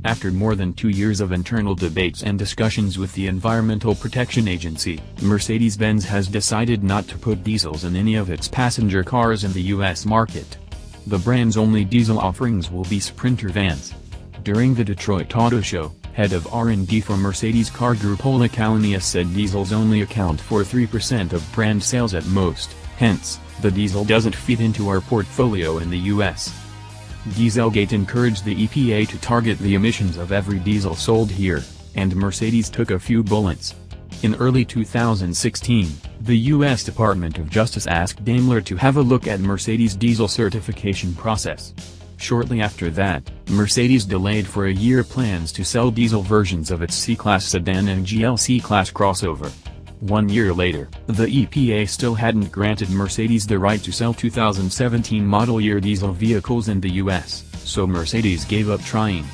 After more than 2 years of internal debates and discussions with the Environmental Protection Agency, Mercedes-Benz has decided not to put diesels in any of its passenger cars in the U.S. market. The brand's only diesel offerings will be Sprinter vans. During the Detroit Auto Show, head of R&D for Mercedes car group Källenius said diesels only account for 3% of brand sales at most, hence, the diesel doesn't fit into our portfolio in the U.S. Dieselgate encouraged the EPA to target the emissions of every diesel sold here, and Mercedes took a few bullets. In early 2016, the U.S. Department of Justice asked Daimler to have a look at Mercedes' diesel certification process. Shortly after that, Mercedes delayed for a year plans to sell diesel versions of its C-Class sedan and GLC-Class crossover. 1 year later, the EPA still hadn't granted Mercedes the right to sell 2017 model year diesel vehicles in the US, so Mercedes gave up trying.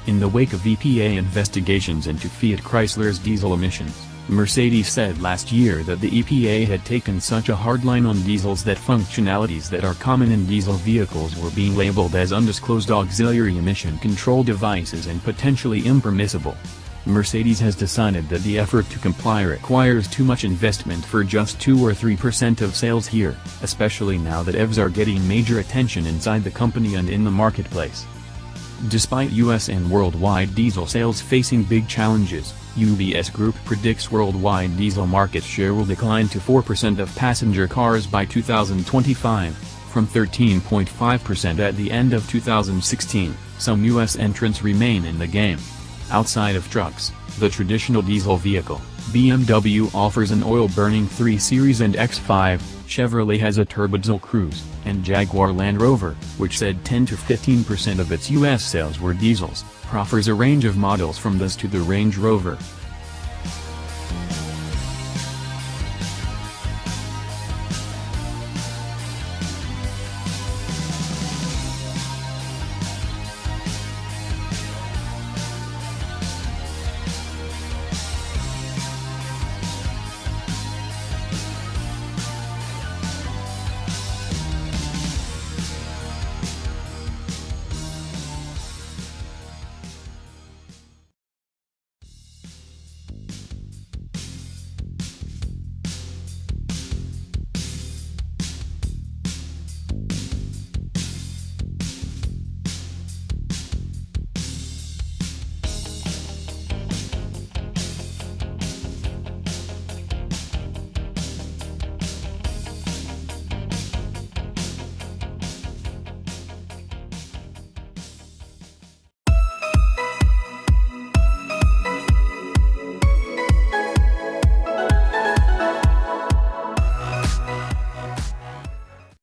In the wake of EPA investigations into Fiat Chrysler's diesel emissions, Mercedes said last year that the EPA had taken such a hard line on diesels that functionalities that are common in diesel vehicles were being labeled as undisclosed auxiliary emission control devices and potentially impermissible. Mercedes has decided that the effort to comply requires too much investment for just 2 or 3% of sales here, especially now that EVs are getting major attention inside the company and in the marketplace. Despite US and worldwide diesel sales facing big challenges, UBS Group predicts worldwide diesel market share will decline to 4% of passenger cars by 2025, from 13.5% at the end of 2016. Some US entrants remain in the game. Outside of trucks, the traditional diesel vehicle, BMW offers an oil-burning 3 Series and X5, Chevrolet has a turbodiesel Cruze, and Jaguar Land Rover, which said 10 to 15% of its US sales were diesels, offers a range of models from this to the Range Rover,